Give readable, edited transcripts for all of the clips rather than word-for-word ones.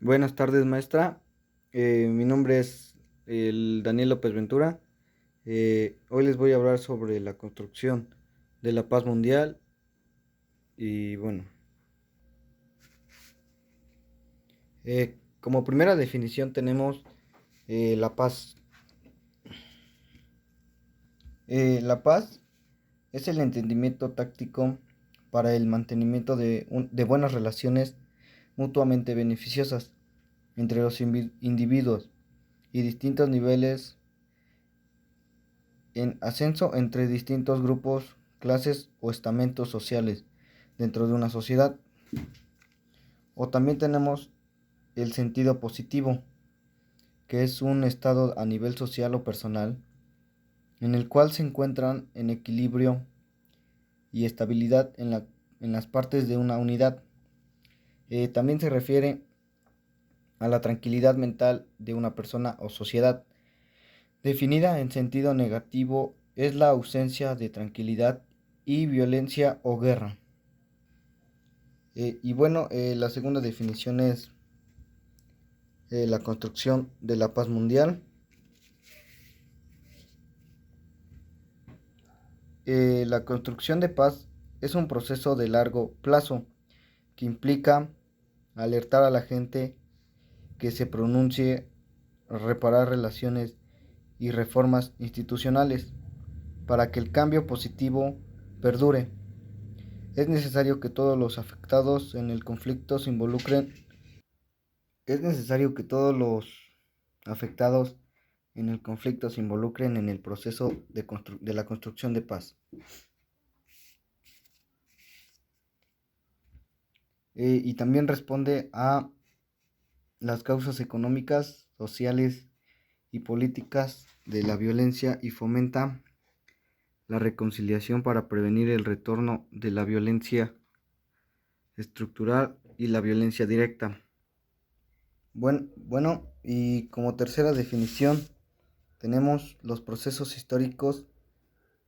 Buenas tardes, maestra. Mi nombre es el Daniel López Ventura. Hoy les voy a hablar sobre la construcción de la paz mundial. Y bueno, como primera definición tenemos la paz. La paz es el entendimiento táctico para el mantenimiento de buenas relaciones mutuamente beneficiosas entre los individuos y distintos niveles en ascenso entre distintos grupos, clases o estamentos sociales dentro de una sociedad. O también tenemos el sentido positivo, que es un estado a nivel social o personal en el cual se encuentran en equilibrio y estabilidad en las partes de una unidad. También se refiere a la tranquilidad mental de una persona o sociedad. Definida en sentido negativo, es la ausencia de tranquilidad y violencia o guerra. La segunda definición es la construcción de la paz mundial. La construcción de paz es un proceso de largo plazo que implica alertar a la gente que se pronuncie, reparar relaciones y reformas institucionales para que el cambio positivo perdure. Es necesario que todos los afectados en el conflicto se involucren. Es necesario que todos los afectados en el conflicto se involucren en el proceso de la construcción de paz. Y también responde a las causas económicas, sociales y políticas de la violencia y fomenta la reconciliación para prevenir el retorno de la violencia estructural y la violencia directa. Y como tercera definición tenemos los procesos históricos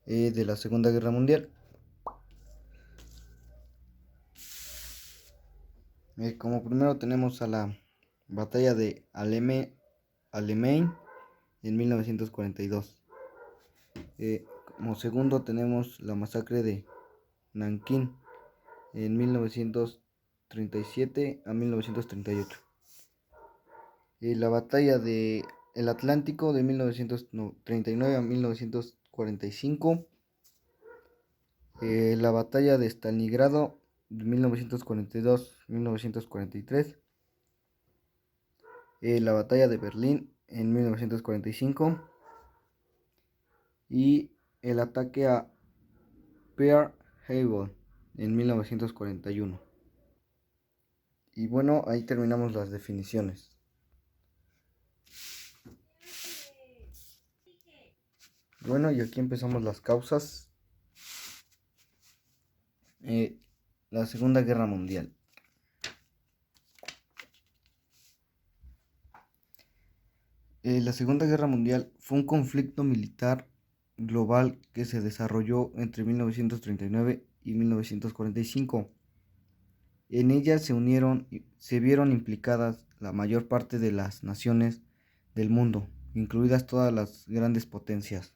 de la Segunda Guerra Mundial. Como primero tenemos a la batalla de Alamein en 1942. Como segundo tenemos la masacre de Nankín en 1937 a 1938. La batalla de el Atlántico de 1939 a 1945. La batalla de Stalingrado de 1942-1943. La batalla de Berlín en 1945 y el ataque a Pearl Harbor en 1941. Y bueno, ahí terminamos las definiciones. Bueno, y aquí empezamos las causas. La Segunda Guerra Mundial. La Segunda Guerra Mundial fue un conflicto militar global que se desarrolló entre 1939 y 1945. En ella se vieron implicadas la mayor parte de las naciones del mundo, incluidas todas las grandes potencias.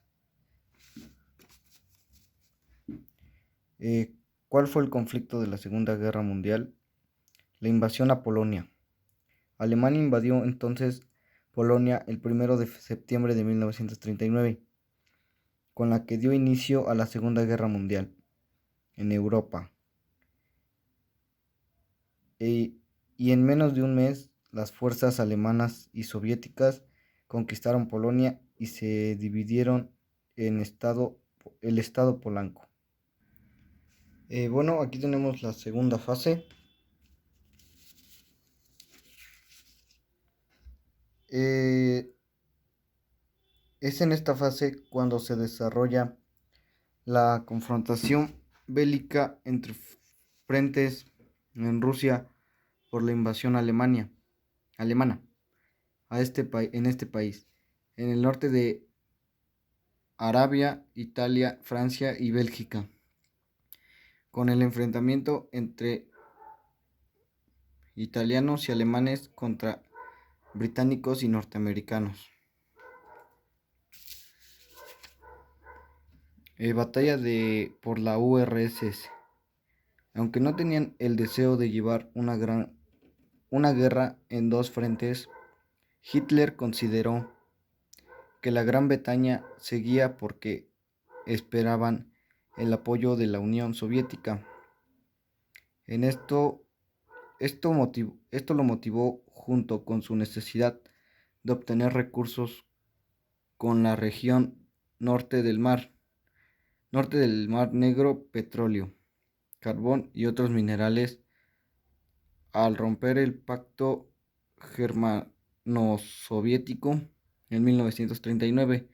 ¿Cuál fue el conflicto de la Segunda Guerra Mundial? La invasión a Polonia. Alemania invadió entonces Polonia el 1 de septiembre de 1939, con la que dio inicio a la Segunda Guerra Mundial en Europa. Y en menos de un mes, las fuerzas alemanas y soviéticas conquistaron Polonia y se dividieron en el estado polaco. Aquí tenemos la segunda fase. Es en esta fase cuando se desarrolla la confrontación bélica entre frentes en Rusia por la invasión alemana en este país, en el norte de Arabia, Italia, Francia y Bélgica, con el enfrentamiento entre italianos y alemanes contra británicos y norteamericanos. Batalla por la URSS. Aunque no tenían el deseo de llevar una guerra en dos frentes, Hitler consideró que la Gran Bretaña seguía porque esperaban el apoyo de la Unión Soviética. En esto lo motivó junto con su necesidad de obtener recursos con la región norte del Mar Negro, petróleo, carbón y otros minerales, al romper el pacto germano-soviético en 1939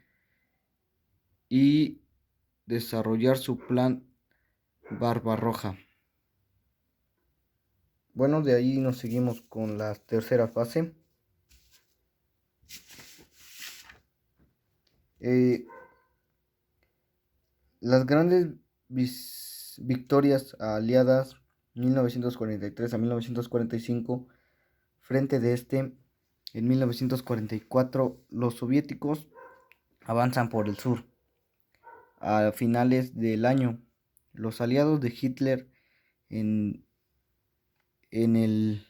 y desarrollar su plan Barbarroja. Bueno, de ahí nos seguimos con la tercera fase. Las grandes victorias aliadas 1943 a 1945 frente de en 1944 los soviéticos avanzan por el sur. A finales del año, los aliados de Hitler en el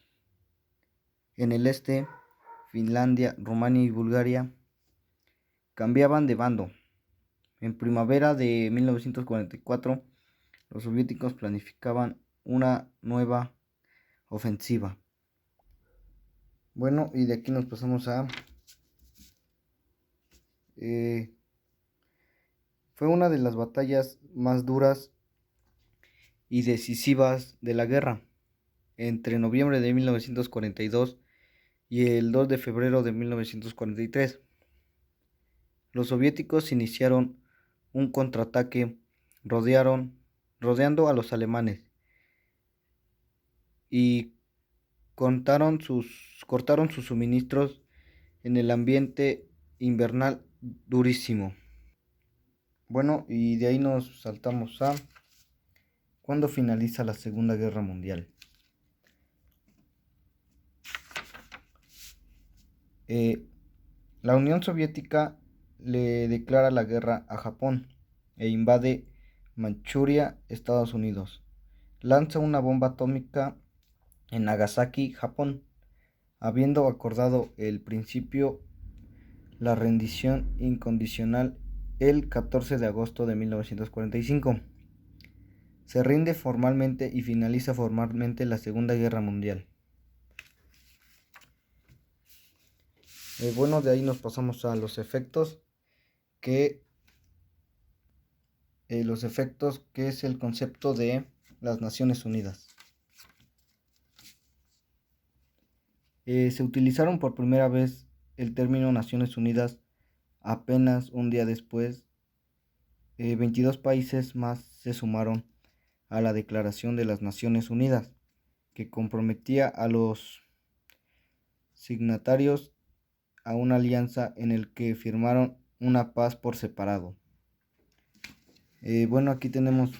este, Finlandia, Rumania y Bulgaria, cambiaban de bando. En primavera de 1944, los soviéticos planificaban una nueva ofensiva. Bueno, y de aquí nos pasamos a... fue una de las batallas más duras y decisivas de la guerra, entre noviembre de 1942 y el 2 de febrero de 1943. Los soviéticos iniciaron un contraataque rodeando a los alemanes y cortaron sus suministros en el ambiente invernal durísimo. Bueno, y de ahí nos saltamos a cuando finaliza la Segunda Guerra Mundial. La Unión Soviética le declara la guerra a Japón e invade Manchuria, Estados Unidos. Lanza una bomba atómica en Nagasaki, Japón, habiendo acordado el principio la rendición incondicional el 14 de agosto de 1945. Se rinde formalmente y finaliza formalmente la Segunda Guerra Mundial. Bueno, de ahí nos pasamos a los efectos, que es el concepto de las Naciones Unidas. Se utilizaron por primera vez el término Naciones Unidas apenas un día después. 22 países más se sumaron a la Declaración de las Naciones Unidas, que comprometía a los signatarios a una alianza en el que firmaron una paz por separado. Bueno, aquí tenemos,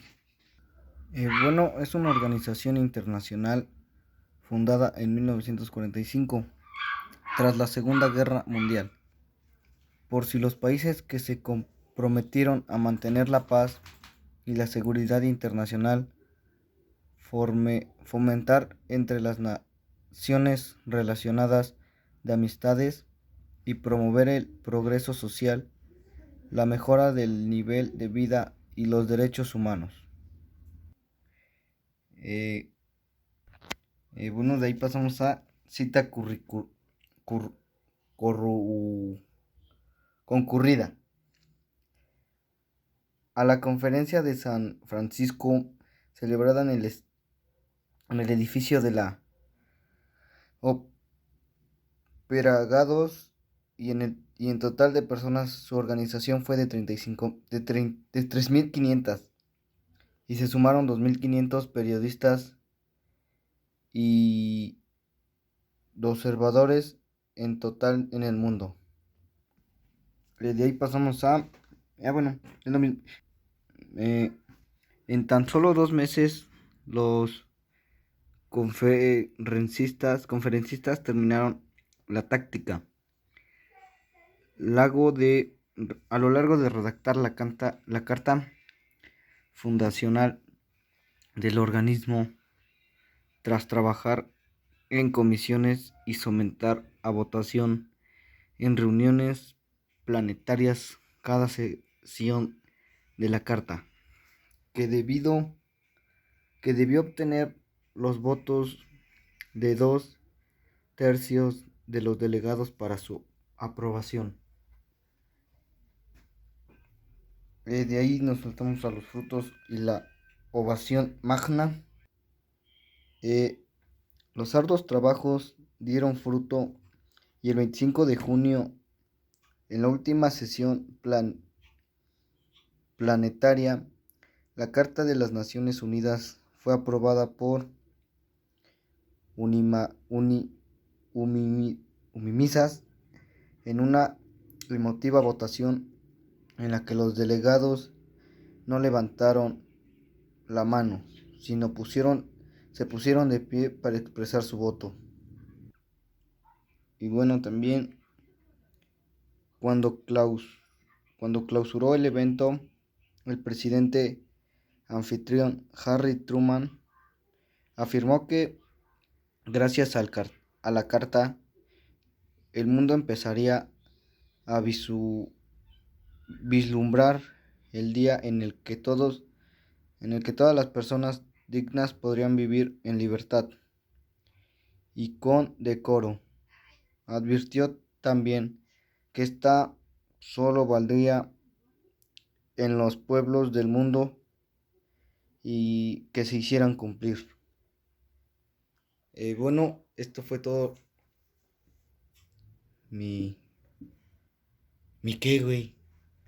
es una organización internacional fundada en 1945, tras la Segunda Guerra Mundial, por si los países que se comprometieron a mantener la paz y la seguridad internacional, fomentar entre las naciones relacionadas de amistades y promover el progreso social, la mejora del nivel de vida y los derechos humanos. Bueno, de ahí pasamos a cita concurrida. A la conferencia de San Francisco, celebrada en el edificio de la Operagados, y en total de personas, su organización fue de 3.500, y se sumaron 2.500 periodistas y observadores en total en el mundo. De ahí pasamos a... bueno, es lo mismo. En tan solo 2 meses, los conferencistas terminaron la táctica. A lo largo de redactar la carta fundacional del organismo, tras trabajar en comisiones y someter a votación en reuniones planetarias cada sesión de la carta, que debió obtener los votos de 2/3 de los delegados para su aprobación. De ahí nos saltamos a los frutos y la ovación magna. Los arduos trabajos dieron fruto y el 25 de junio, en la última sesión planetaria, la Carta de las Naciones Unidas fue aprobada por unanimidad en una emotiva votación en la que los delegados no levantaron la mano, sino se pusieron de pie para expresar su voto. Y bueno, también cuando clausuró el evento, el presidente anfitrión Harry Truman afirmó que gracias a la carta, el mundo empezaría a vislumbrar el día en el que todas las personas dignas podrían vivir en libertad y con decoro. Advirtió también que esta solo valdría en los pueblos del mundo y que se hicieran cumplir. Bueno, esto fue todo. ¿Mi qué, güey?